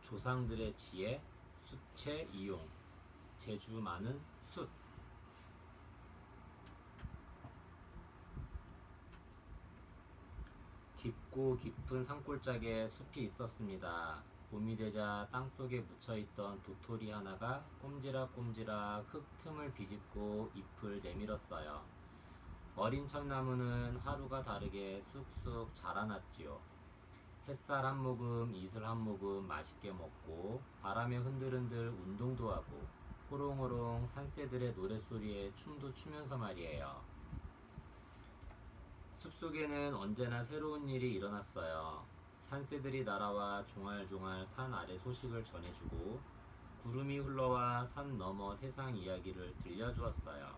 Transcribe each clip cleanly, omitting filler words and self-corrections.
조상들의 지혜, 숫의 이용, 재주 많은 숫. 깊고 깊은 산골짜기에 숲이 있었습니다. 봄이 되자 땅속에 묻혀있던 도토리 하나가 꼼지락꼼지락 흙 틈을 비집고 잎을 내밀었어요. 어린 참나무는 하루가 다르게 쑥쑥 자라났지요. 햇살 한 모금, 이슬 한 모금 맛있게 먹고 바람에 흔들흔들 운동도 하고 호롱호롱 산새들의 노랫소리에 춤도 추면서 말이에요. 숲속에는 언제나 새로운 일이 일어났어요. 산새들이 날아와 종알종알 산 아래 소식을 전해주고 구름이 흘러와 산 너머 세상 이야기를 들려주었어요.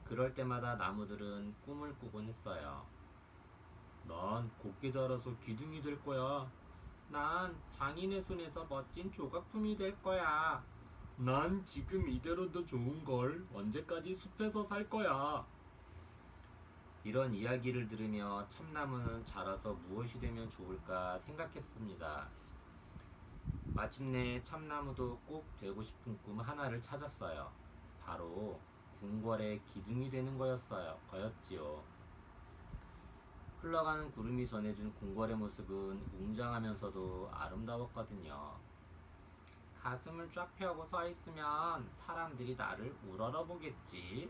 그럴 때마다 나무들은 꿈을 꾸곤 했어요. 넌 곱게 자라서 기둥이 될 거야. 난 장인의 손에서 멋진 조각품이 될 거야. 난 지금 이대로도 좋은걸. 언제까지 숲에서 살 거야. 이런 이야기를 들으며 참나무는 자라서 무엇이 되면 좋을까 생각했습니다. 마침내 참나무도 꼭 되고 싶은 꿈 하나를 찾았어요. 바로 궁궐의 기둥이 되는 거였지요. 흘러가는 구름이 전해준 궁궐의 모습은 웅장하면서도 아름다웠거든요. 가슴을 쫙 펴고 서 있으면 사람들이 나를 우러러보겠지.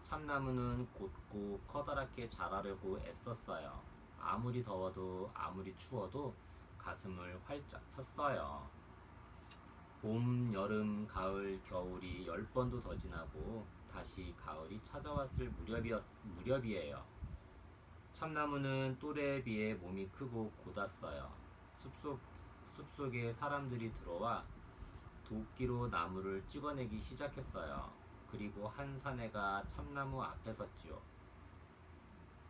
참나무는 곧고 커다랗게 자라려고 애썼어요. 아무리 더워도 아무리 추워도 가슴을 활짝 폈어요. 봄, 여름, 가을, 겨울이 10번도 더 지나고 다시 가을이 찾아왔을 무렵이에요. 참나무는 또래에 비해 몸이 크고 곧았어요. 숲속에 사람들이 들어와 도끼로 나무를 찍어내기 시작했어요. 그리고 한 사내가 참나무 앞에 섰지요.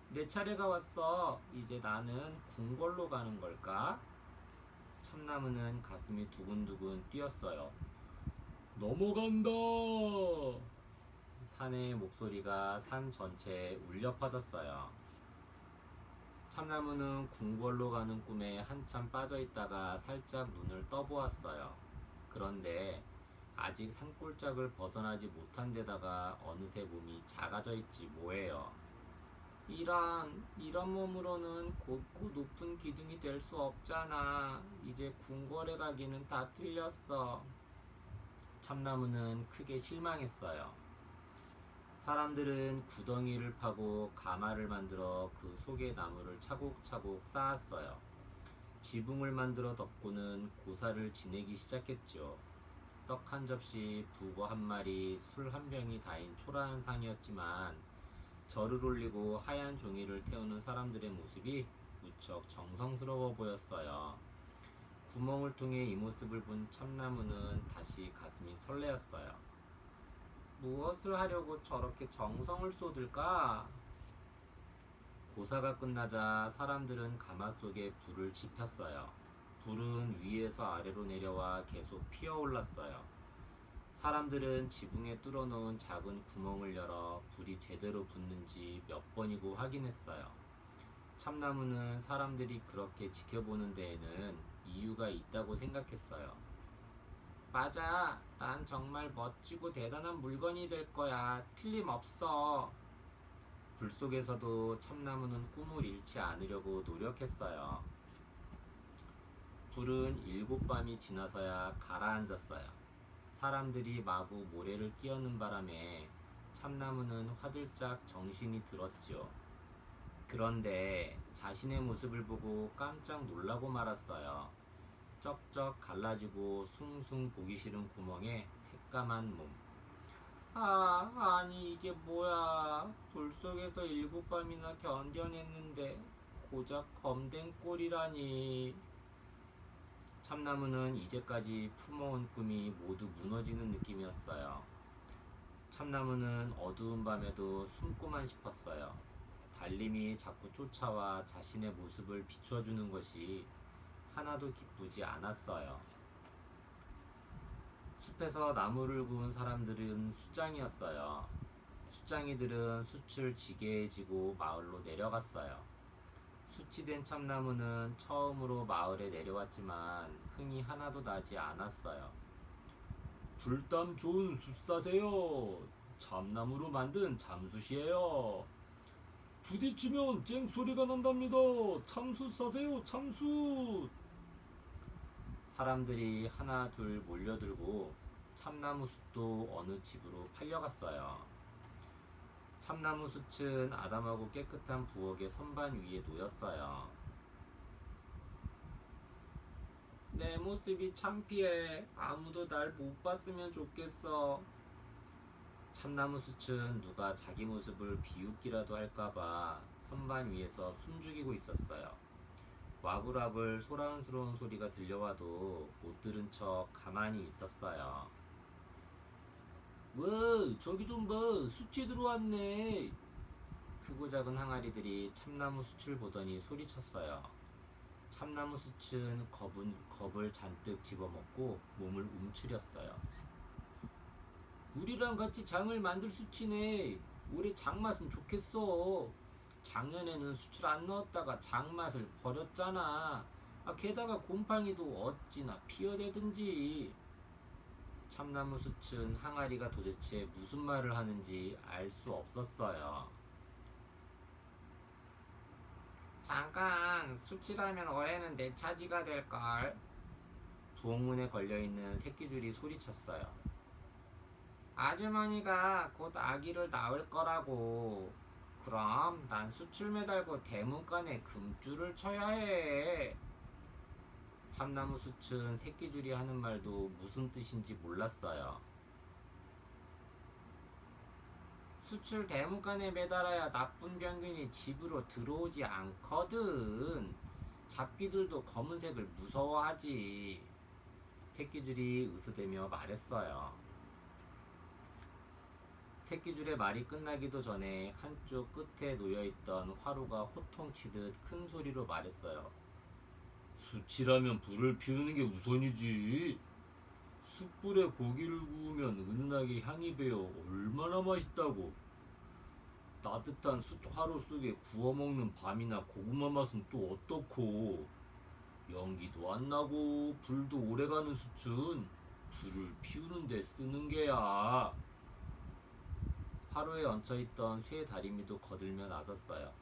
내 차례가 왔어. 이제 나는 궁궐로 가는 걸까? 참나무는 가슴이 두근두근 뛰었어요. 넘어간다! 사내의 목소리가 산 전체에 울려 퍼졌어요. 참나무는 궁궐로 가는 꿈에 한참 빠져있다가 살짝 눈을 떠보았어요. 그런데 아직 산골짜기를 벗어나지 못한 데다가 어느새 몸이 작아져 있지 뭐예요. 이런 몸으로는 곧고 높은 기둥이 될 수 없잖아. 이제 궁궐에 가기는 다 틀렸어. 참나무는 크게 실망했어요. 사람들은 구덩이를 파고 가마를 만들어 그 속에 나무를 차곡차곡 쌓았어요. 지붕을 만들어 덮고는 고사를 지내기 시작했죠. 떡 한 접시, 북어 한 마리, 술 한 병이 다인 초라한 상이었지만 절을 올리고 하얀 종이를 태우는 사람들의 모습이 무척 정성스러워 보였어요. 구멍을 통해 이 모습을 본 참나무는 다시 가슴이 설레었어요. 무엇을 하려고 저렇게 정성을 쏟을까? 고사가 끝나자 사람들은 가마 속에 불을 지폈어요. 불은 위에서 아래로 내려와 계속 피어올랐어요. 사람들은 지붕에 뚫어놓은 작은 구멍을 열어 불이 제대로 붙는지 몇 번이고 확인했어요. 참나무는 사람들이 그렇게 지켜보는 데에는 이유가 있다고 생각했어요. 맞아, 난 정말 멋지고 대단한 물건이 될 거야. 틀림없어. 불 속에서도 참나무는 꿈을 잃지 않으려고 노력했어요. 불은 7밤이 지나서야 가라앉았어요. 사람들이 마구 모래를 끼얹는 바람에 참나무는 화들짝 정신이 들었지요. 그런데 자신의 모습을 보고 깜짝 놀라고 말았어요. 쩍쩍 갈라지고 숭숭 보기 싫은 구멍에 새까만 몸. 아니 이게 뭐야. 불 속에서 7밤이나 견뎌냈는데 고작 검된 꼴이라니. 참나무는 이제까지 품어온 꿈이 모두 무너지는 느낌이었어요. 참나무는 어두운 밤에도 숨고만 싶었어요. 달림이 자꾸 쫓아와 자신의 모습을 비춰주는 것이 하나도 기쁘지 않았어요. 숲에서 나무를 구운 사람들은 숫장이었어요. 숫장이들은 숯을 지게 지고 마을로 내려갔어요. 수치된 참나무는 처음으로 마을에 내려왔지만 흥이 하나도 나지 않았어요. 불담 좋은 숯 사세요. 참나무로 만든 참숯이에요. 부딪히면 쨍 소리가 난답니다. 참숯 사세요, 참숯. 사람들이 하나 둘 몰려들고 참나무 숯도 어느 집으로 팔려갔어요. 참나무 숯은 아담하고 깨끗한 부엌의 선반 위에 놓였어요. 내 모습이 창피해. 아무도 날 못 봤으면 좋겠어. 참나무 숯은 누가 자기 모습을 비웃기라도 할까봐 선반 위에서 숨죽이고 있었어요. 와글와글 소란스러운 소리가 들려와도 못 들은 척 가만히 있었어요. 와, 저기 좀 봐. 숯이 들어왔네. 크고 작은 항아리들이 참나무 숯을 보더니 소리쳤어요. 참나무 숯은 겁을 잔뜩 집어먹고 몸을 움츠렸어요. 우리랑 같이 장을 만들 숯이네. 올해 장맛은 좋겠어. 작년에는 숯을 안 넣었다가 장맛을 버렸잖아. 게다가 곰팡이도 어찌나 피어대든지. 참나무 숯은 항아리가 도대체 무슨 말을 하는지 알 수 없었어요. 잠깐, 숯이라면 올해는 내 차지가 될걸. 부엌문에 걸려있는 새끼줄이 소리쳤어요. 아주머니가 곧 아기를 낳을 거라고. 그럼 난 숯을 매달고 대문간에 금줄을 쳐야 해. 참나무 숯은 새끼줄이 하는 말도 무슨 뜻인지 몰랐어요. 숯을 대문간에 매달아야 나쁜 병균이 집으로 들어오지 않거든. 잡귀들도 검은색을 무서워하지. 새끼줄이 으스대며 말했어요. 새끼줄의 말이 끝나기도 전에 한쪽 끝에 놓여있던 화로가 호통치듯 큰 소리로 말했어요. 숯이라면 불을 피우는 게 우선이지. 숯불에 고기를 구우면 은은하게 향이 배어 얼마나 맛있다고. 따뜻한 숯 화로 속에 구워 먹는 밤이나 고구마 맛은 또 어떻고. 연기도 안 나고 불도 오래가는 숯은 불을 피우는 데 쓰는 게야. 화로에 얹혀있던 쇠 다리미도 거들며 나섰어요.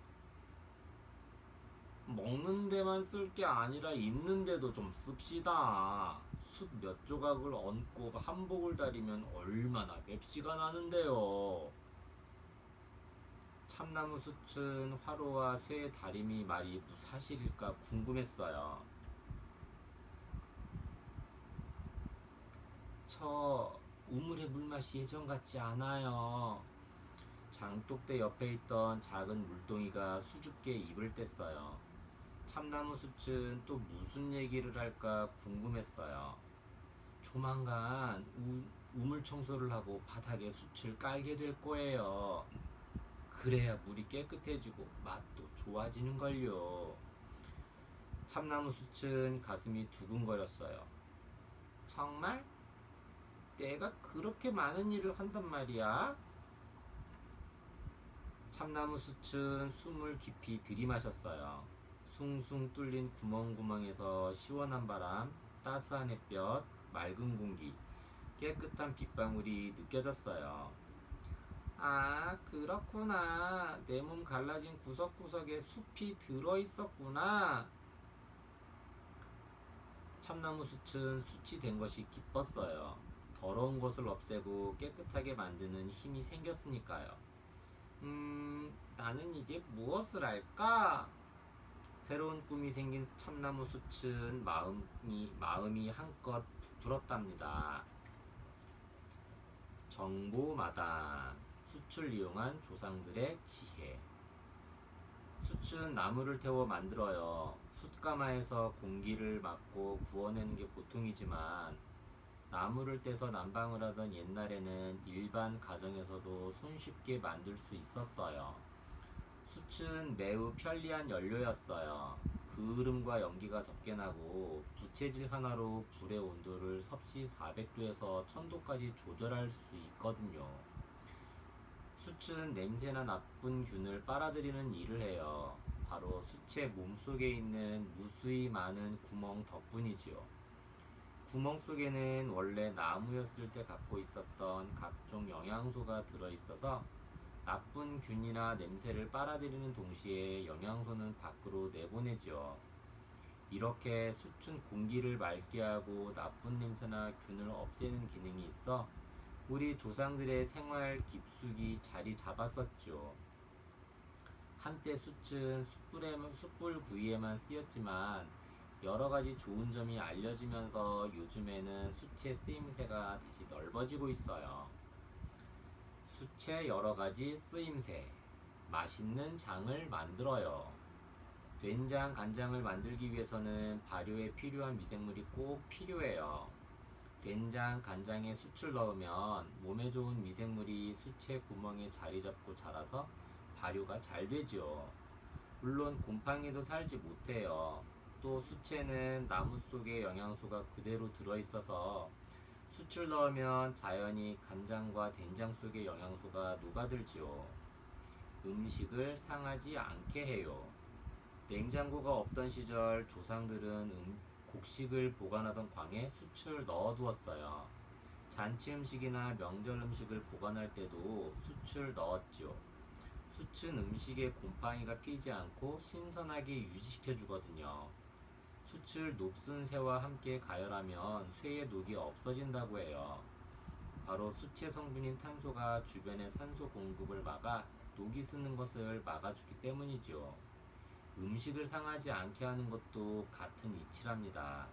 먹는 데만 쓸 게 아니라 입는 데도 좀 씁시다. 숯 몇 조각을 얹고 한복을 다리면 얼마나 맵시가 나는데요. 참나무 숯은 화로와 쇠 다리미 말이 사실일까 궁금했어요. 저 우물의 물맛이 예전 같지 않아요. 장독대 옆에 있던 작은 물동이가 수줍게 입을 뗐어요. 참나무 숯은 또 무슨 얘기를 할까 궁금했어요. 조만간 우물 청소를 하고 바닥에 숯을 깔게 될 거예요. 그래야 물이 깨끗해지고 맛도 좋아지는걸요. 참나무 숯은 가슴이 두근거렸어요. 정말? 내가 그렇게 많은 일을 한단 말이야? 참나무 숯은 숨을 깊이 들이마셨어요. 숭숭 뚫린 구멍구멍에서 시원한 바람, 따스한 햇볕, 맑은 공기, 깨끗한 빗방울이 느껴졌어요. 아, 그렇구나. 내 몸 갈라진 구석구석에 숲이 들어있었구나. 참나무 숯은 숯이 된 것이 기뻤어요. 더러운 것을 없애고 깨끗하게 만드는 힘이 생겼으니까요. 나는 이제 무엇을 할까? 새로운 꿈이 생긴 참나무 숯은 마음이 한껏 부풀었답니다. 정보마다 숯을 이용한 조상들의 지혜. 숯은 나무를 태워 만들어요. 숯가마에서 공기를 막고 구워내는 게 보통이지만 나무를 떼서 난방을 하던 옛날에는 일반 가정에서도 손쉽게 만들 수 있었어요. 숯은 매우 편리한 연료였어요. 그을음과 연기가 적게 나고 부채질 하나로 불의 온도를 섭씨 400도에서 1000도까지 조절할 수 있거든요. 숯은 냄새나 나쁜 균을 빨아들이는 일을 해요. 바로 수채 몸속에 있는 무수히 많은 구멍 덕분이지요. 구멍 속에는 원래 나무였을 때 갖고 있었던 각종 영양소가 들어있어서 나쁜 균이나 냄새를 빨아들이는 동시에 영양소는 밖으로 내보내지요. 이렇게 수춘 공기를 맑게 하고 나쁜 냄새나 균을 없애는 기능이 있어 우리 조상들의 생활 깊숙이 자리 잡았었죠. 한때 숯은 숯불 구이에만 쓰였지만 여러 가지 좋은 점이 알려지면서 요즘에는 숯의 쓰임새가 다시 넓어지고 있어요. 숯의 여러 가지 쓰임새. 맛있는 장을 만들어요. 된장, 간장을 만들기 위해서는 발효에 필요한 미생물이 꼭 필요해요. 된장, 간장에 숯을 넣으면 몸에 좋은 미생물이 숯의 구멍에 자리 잡고 자라서 발효가 잘 되죠. 물론 곰팡이도 살지 못해요. 또 숯에는 나무 속에 영양소가 그대로 들어있어서 숯을 넣으면 자연히 간장과 된장 속의 영양소가 녹아들지요. 음식을 상하지 않게 해요. 냉장고가 없던 시절 조상들은 곡식을 보관하던 광에 숯을 넣어두었어요. 잔치 음식이나 명절 음식을 보관할 때도 숯을 넣었죠. 숯은 음식에 곰팡이가 피지 않고 신선하게 유지시켜 주거든요. 숯을 녹슨 쇠와 함께 가열하면 쇠의 녹이 없어진다고 해요. 바로 숯의 성분인 탄소가 주변의 산소 공급을 막아 녹이 쓰는 것을 막아주기 때문이죠. 음식을 상하지 않게 하는 것도 같은 이치랍니다.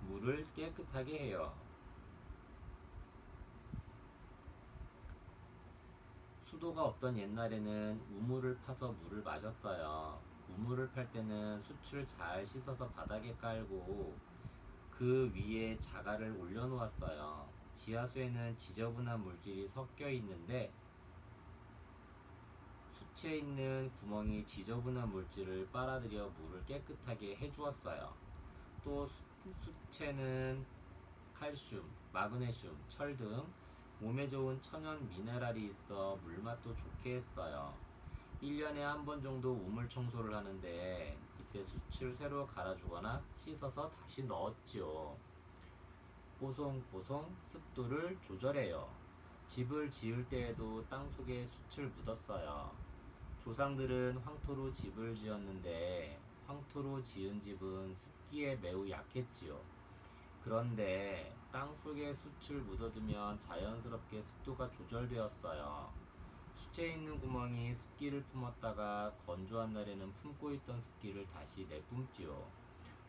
물을 깨끗하게 해요. 수도가 없던 옛날에는 우물을 파서 물을 마셨어요. 우물을 팔 때는 숯을 잘 씻어서 바닥에 깔고 그 위에 자갈을 올려놓았어요. 지하수에는 지저분한 물질이 섞여 있는데 숯에 있는 구멍이 지저분한 물질을 빨아들여 물을 깨끗하게 해주었어요. 또 숯에는 칼슘, 마그네슘, 철 등 몸에 좋은 천연 미네랄이 있어 물맛도 좋게 했어요. 1년에 한 번 정도 우물 청소를 하는데 이때 숯을 새로 갈아주거나 씻어서 다시 넣었지요. 뽀송뽀송 습도를 조절해요. 집을 지을 때에도 땅속에 숯을 묻었어요. 조상들은 황토로 집을 지었는데 황토로 지은 집은 습기에 매우 약했지요. 그런데 땅속에 숯을 묻어두면 자연스럽게 습도가 조절되었어요. 숯에 있는 구멍이 습기를 품었다가 건조한 날에는 품고 있던 습기를 다시 내뿜지요.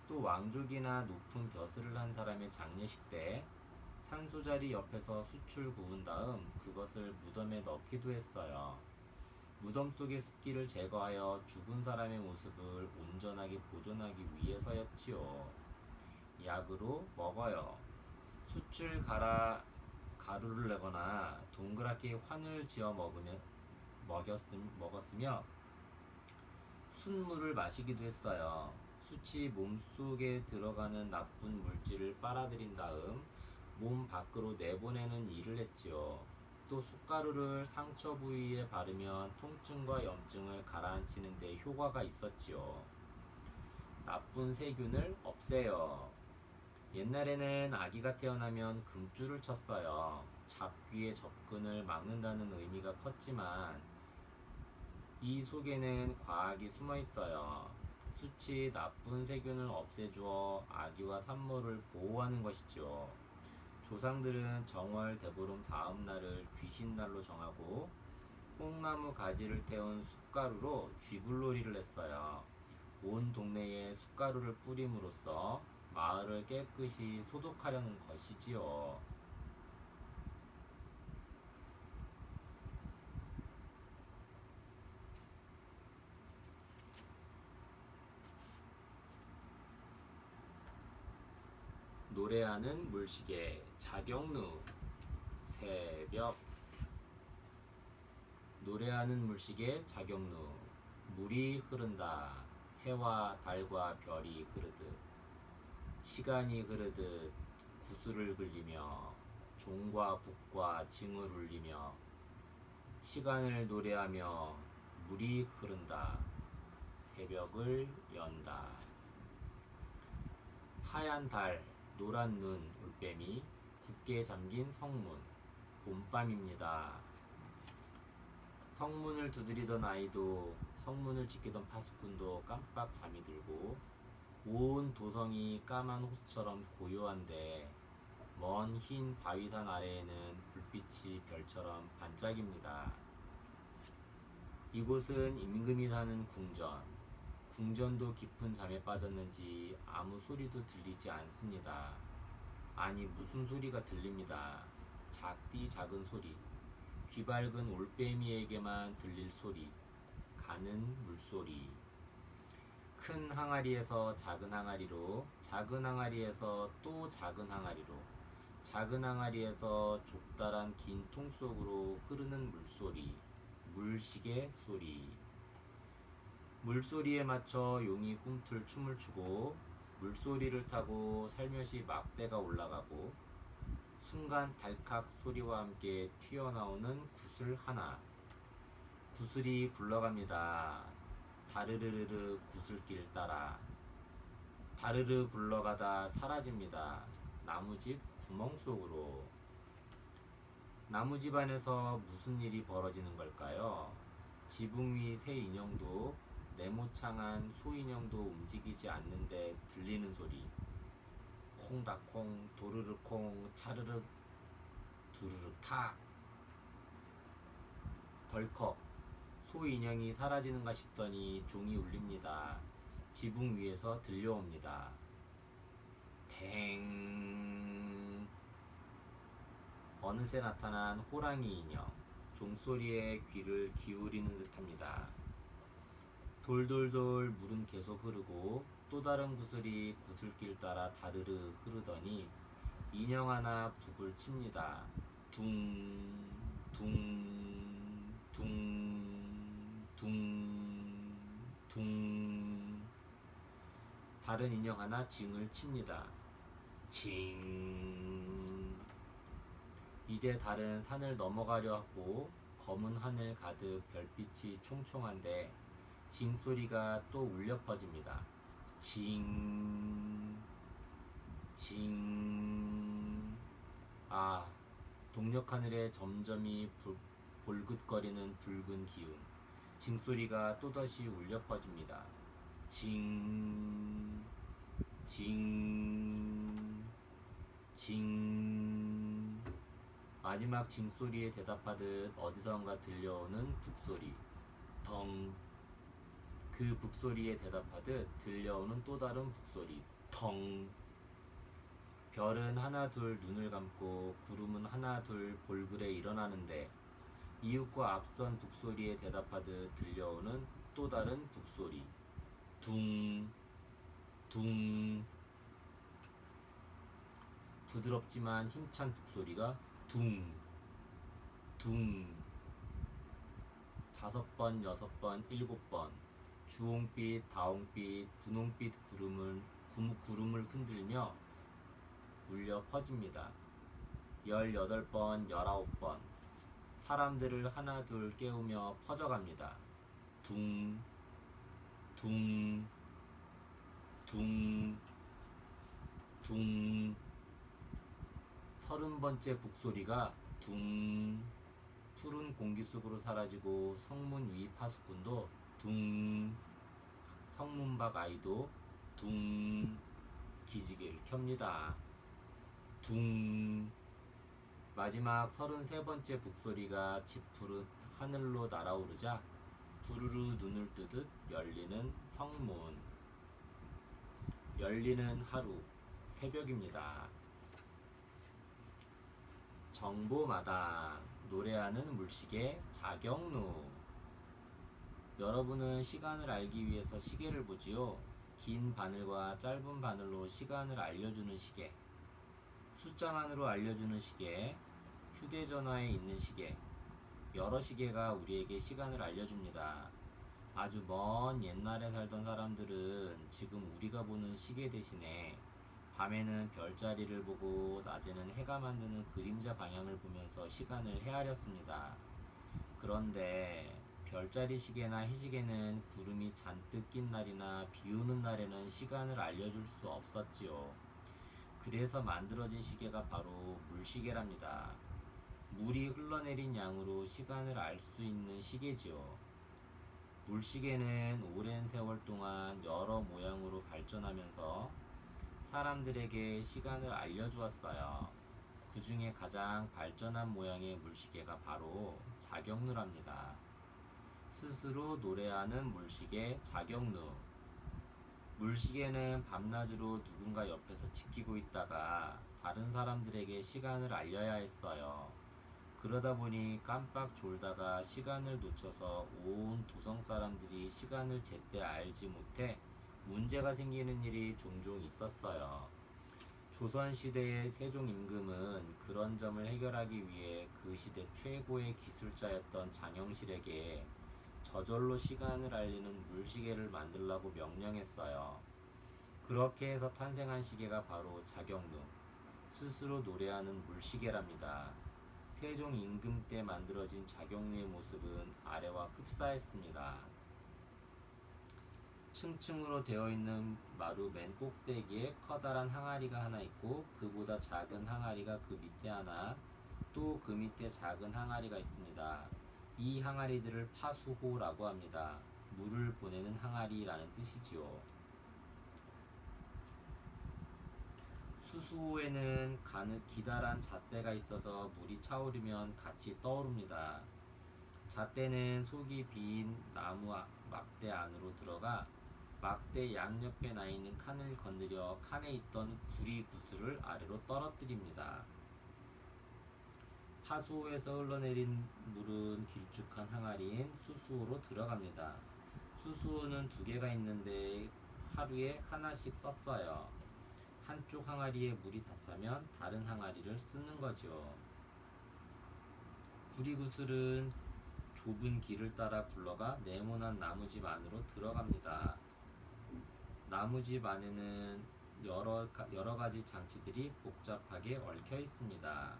또 왕족이나 높은 벼슬을 한 사람의 장례식 때 산소자리 옆에서 숯을 구운 다음 그것을 무덤에 넣기도 했어요. 무덤 속의 습기를 제거하여 죽은 사람의 모습을 온전하게 보존하기 위해서였지요. 약으로 먹어요. 숯을 갈아 가루를 내거나 동그랗게 환을 지어 먹었으며 숯물을 마시기도 했어요. 숯이 몸속에 들어가는 나쁜 물질을 빨아들인 다음 몸 밖으로 내보내는 일을 했지요. 또 숯가루를 상처 부위에 바르면 통증과 염증을 가라앉히는 데 효과가 있었지요. 나쁜 세균을 없애요. 옛날에는 아기가 태어나면 금줄을 쳤어요. 잡귀의 접근을 막는다는 의미가 컸지만 이 속에는 과학이 숨어 있어요. 숯이 나쁜 세균을 없애주어 아기와 산모를 보호하는 것이죠. 조상들은 정월 대보름 다음 날을 귀신날로 정하고 뽕나무 가지를 태운 숯가루로 쥐불놀이를 했어요. 온 동네에 숯가루를 뿌림으로써 마을을 깨끗이 소독하려는 것이지요. 노래하는 물시계 자경루 새벽. 노래하는 물시계 자경루. 물이 흐른다. 해와 달과 별이 흐르듯 시간이 흐르듯 구슬을 굴리며 종과 북과 징을 울리며 시간을 노래하며 물이 흐른다. 새벽을 연다. 하얀 달, 노란 눈, 올빼미, 굳게 잠긴 성문. 봄밤입니다. 성문을 두드리던 아이도, 성문을 지키던 파수꾼도 깜빡 잠이 들고 온 도성이 까만 호수처럼 고요한데 먼 흰 바위산 아래에는 불빛이 별처럼 반짝입니다. 이곳은 임금이 사는 궁전. 궁전도 깊은 잠에 빠졌는지 아무 소리도 들리지 않습니다. 아니, 무슨 소리가 들립니다. 작디 작은 소리. 귀 밝은 올빼미에게만 들릴 소리. 가는 물소리. 큰 항아리에서 작은 항아리로, 작은 항아리에서 또 작은 항아리로, 작은 항아리에서 좁다란 긴 통 속으로 흐르는 물소리. 물시계 소리. 물소리에 맞춰 용이 꿈틀 춤을 추고 물소리를 타고 살며시 막대가 올라가고 순간 달칵 소리와 함께 튀어나오는 구슬 하나. 구슬이 굴러갑니다. 다르르르르 구슬길 따라. 다르르 굴러가다 사라집니다. 나무집 구멍 속으로. 나무집 안에서 무슨 일이 벌어지는 걸까요? 지붕 위 새 인형도 네모창한 소인형도 움직이지 않는데 들리는 소리. 콩닥콩 도르르콩 차르르 두르르 탁. 덜컥 소인형이 사라지는가 싶더니 종이 울립니다. 지붕 위에서 들려옵니다. 댕. 어느새 나타난 호랑이 인형. 종소리에 귀를 기울이는 듯합니다. 돌돌돌 물은 계속 흐르고 또 다른 구슬이 구슬길 따라 다르르 흐르더니 인형 하나 북을 칩니다. 둥, 둥, 둥, 둥, 둥. 다른 인형 하나 징을 칩니다. 징. 이제 달은 산을 넘어가려 하고 검은 하늘 가득 별빛이 총총한데 징소리가 또 울려 퍼집니다. 징, 징. 아, 동력 하늘에 점점이 볼긋거리는 붉은 기운. 징소리가 또다시 울려 퍼집니다. 징, 징, 징. 마지막 징소리에 대답하듯 어디선가 들려오는 북소리. 덩. 그 북소리에 대답하듯 들려오는 또 다른 북소리. 덩. 별은 하나 둘 눈을 감고 구름은 하나 둘 볼글에 일어나는데 이웃과 앞선 북소리에 대답하듯 들려오는 또 다른 북소리. 둥. 둥. 부드럽지만 힘찬 북소리가 둥. 둥. 5번, 6번, 7번 주홍빛, 다홍빛, 분홍빛 구름을 흔들며 울려 퍼집니다. 18번, 19번 사람들을 하나둘 깨우며 퍼져갑니다. 둥, 둥, 둥, 둥. 30번째 북소리가 둥. 푸른 공기 속으로 사라지고 성문 위 파수꾼도 둥. 성문 밖 아이도 둥. 기지개를 켭니다. 둥. 마지막 33번째 북소리가 짙푸른 하늘로 날아오르자 부르르 눈을 뜨듯 열리는 성문. 열리는 하루, 새벽입니다. 정보마다 노래하는 물시계 자경루. 여러분은 시간을 알기 위해서 시계를 보지요. 긴 바늘과 짧은 바늘로 시간을 알려주는 시계, 숫자만으로 알려주는 시계, 휴대전화에 있는 시계, 여러 시계가 우리에게 시간을 알려줍니다. 아주 먼 옛날에 살던 사람들은 지금 우리가 보는 시계 대신에 밤에는 별자리를 보고 낮에는 해가 만드는 그림자 방향을 보면서 시간을 헤아렸습니다. 그런데 별자리 시계나 해시계는 구름이 잔뜩 낀 날이나 비 오는 날에는 시간을 알려줄 수 없었지요. 그래서 만들어진 시계가 바로 물시계랍니다. 물이 흘러내린 양으로 시간을 알 수 있는 시계지요. 물시계는 오랜 세월 동안 여러 모양으로 발전하면서 사람들에게 시간을 알려주었어요. 그 중에 가장 발전한 모양의 물시계가 바로 자격루랍니다. 스스로 노래하는 물시계 자격루. 물시계는 밤낮으로 누군가 옆에서 지키고 있다가 다른 사람들에게 시간을 알려야 했어요. 그러다 보니 깜빡 졸다가 시간을 놓쳐서 온 도성 사람들이 시간을 제때 알지 못해 문제가 생기는 일이 종종 있었어요. 조선시대의 세종 임금은 그런 점을 해결하기 위해 그 시대 최고의 기술자였던 장영실에게 저절로 시간을 알리는 물시계를 만들라고 명령했어요. 그렇게 해서 탄생한 시계가 바로 자격루, 스스로 노래하는 물시계랍니다. 세종 임금 때 만들어진 자격루의 모습은 아래와 흡사했습니다. 층층으로 되어 있는 마루 맨 꼭대기에 커다란 항아리가 하나 있고 그보다 작은 항아리가 그 밑에 하나, 또 그 밑에 작은 항아리가 있습니다. 이 항아리들을 파수호라고 합니다. 물을 보내는 항아리라는 뜻이지요. 수수호에는 가득 기다란 잣대가 있어서 물이 차오르면 같이 떠오릅니다. 잣대는 속이 빈 나무 막대 안으로 들어가 막대 양옆에 나 있는 칸을 건드려 칸에 있던 구리 구슬을 아래로 떨어뜨립니다. 파수호에서 흘러내린 물은 길쭉한 항아리인 수수호로 들어갑니다. 수수호는 두 개가 있는데 하루에 하나씩 썼어요. 한쪽 항아리에 물이 다 차면 다른 항아리를 쓰는 거죠. 구리구슬은 좁은 길을 따라 굴러가 네모난 나무집 안으로 들어갑니다. 나무집 안에는 여러 가지 장치들이 복잡하게 얽혀 있습니다.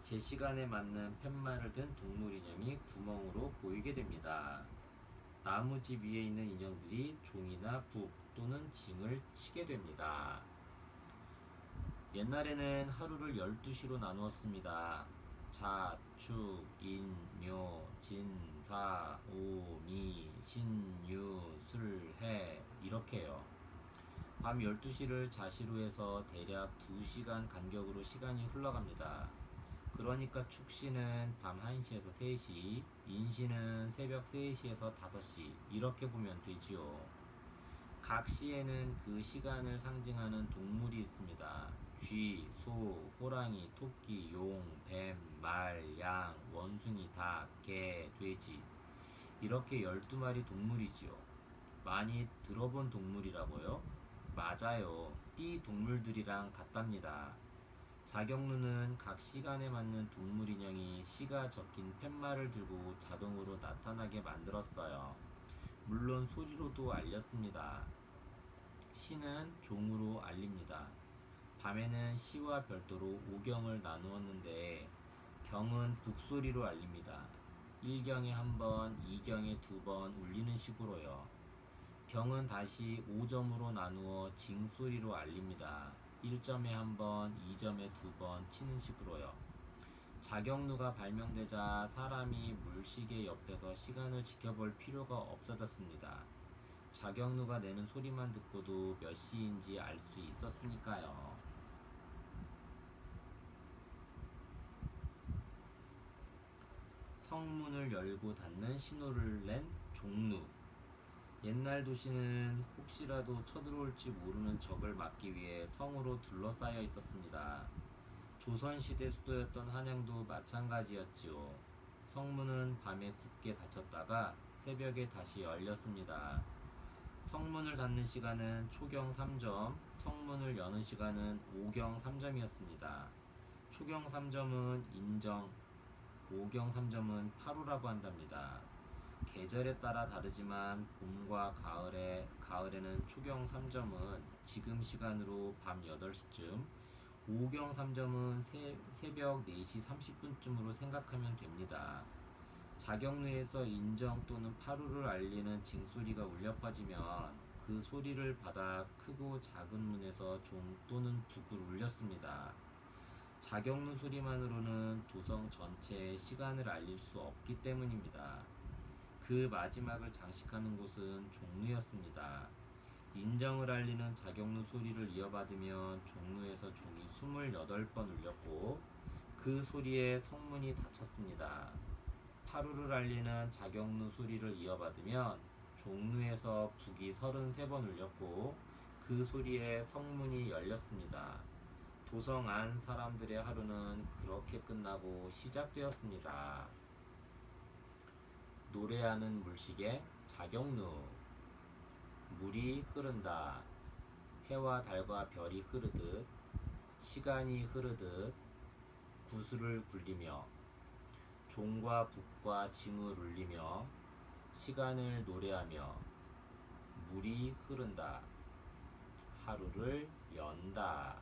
제 시간에 맞는 팻말을 든 동물 인형이 구멍으로 보이게 됩니다. 나무집 위에 있는 인형들이 종이나 북 또는 징을 치게 됩니다. 옛날에는 하루를 12시로 나누었습니다. 자, 축, 인, 묘, 진, 사, 오, 미, 신, 유, 술, 해 이렇게요. 밤 12시를 자시로 해서 대략 2시간 간격으로 시간이 흘러갑니다. 그러니까 축시는 밤 1시에서 3시, 인시는 새벽 3시에서 5시 이렇게 보면 되지요. 각 시에는 그 시간을 상징하는 동물이 있습니다. 쥐, 소, 호랑이, 토끼, 용, 뱀, 말, 양, 원숭이, 닭, 개, 돼지 이렇게 12마리 동물이지요. 많이 들어본 동물이라고요? 맞아요. 띠 동물들이랑 같답니다. 자격루는 각 시간에 맞는 동물 인형이 시가 적힌 팻말을 들고 자동으로 나타나게 만들었어요. 물론 소리로도 알렸습니다. 시는 종으로 알립니다. 밤에는 시와 별도로 오경을 나누었는데 경은 북소리로 알립니다. 1경에 한 번, 2경에 2번 울리는 식으로요. 경은 다시 5점으로 나누어 징소리로 알립니다. 1점에 한 번, 2점에 2번 치는 식으로요. 자격루가 발명되자 사람이 물시계 옆에서 시간을 지켜볼 필요가 없어졌습니다. 자격루가 내는 소리만 듣고도 몇 시인지 알 수 있었으니까요. 성문을 열고 닫는 신호를 낸 종루. 옛날 도시는 혹시라도 쳐들어올지 모르는 적을 막기 위해 성으로 둘러싸여 있었습니다. 조선시대 수도였던 한양도 마찬가지였지요. 성문은 밤에 굳게 닫혔다가 새벽에 다시 열렸습니다. 성문을 닫는 시간은 초경 3점, 성문을 여는 시간은 오경 3점이었습니다. 초경 3점은 인정, 오경 3점은 파루라고 한답니다. 계절에 따라 다르지만 봄과 가을에는 초경 3점은 지금 시간으로 밤 8시쯤, 오경 3점은 새벽 4시 30분쯤으로 생각하면 됩니다. 자경루에서 인정 또는 파루를 알리는 징소리가 울려 퍼지면 그 소리를 받아 크고 작은 문에서 종 또는 북을 울렸습니다. 자경루 소리만으로는 도성 전체의 시간을 알릴 수 없기 때문입니다. 그 마지막을 장식하는 곳은 종루였습니다. 인정을 알리는 자경루 소리를 이어받으면 종루에서 종이 28번 울렸고 그 소리에 성문이 닫혔습니다. 파루를 알리는 자경루 소리를 이어받으면 종루에서 북이 33번 울렸고 그 소리에 성문이 열렸습니다. 도성 안 사람들의 하루는 그렇게 끝나고 시작되었습니다. 노래하는 물시계 자경루. 물이 흐른다. 해와 달과 별이 흐르듯 시간이 흐르듯 구슬을 굴리며 종과 북과 징을 울리며 시간을 노래하며 물이 흐른다. 하루를 연다.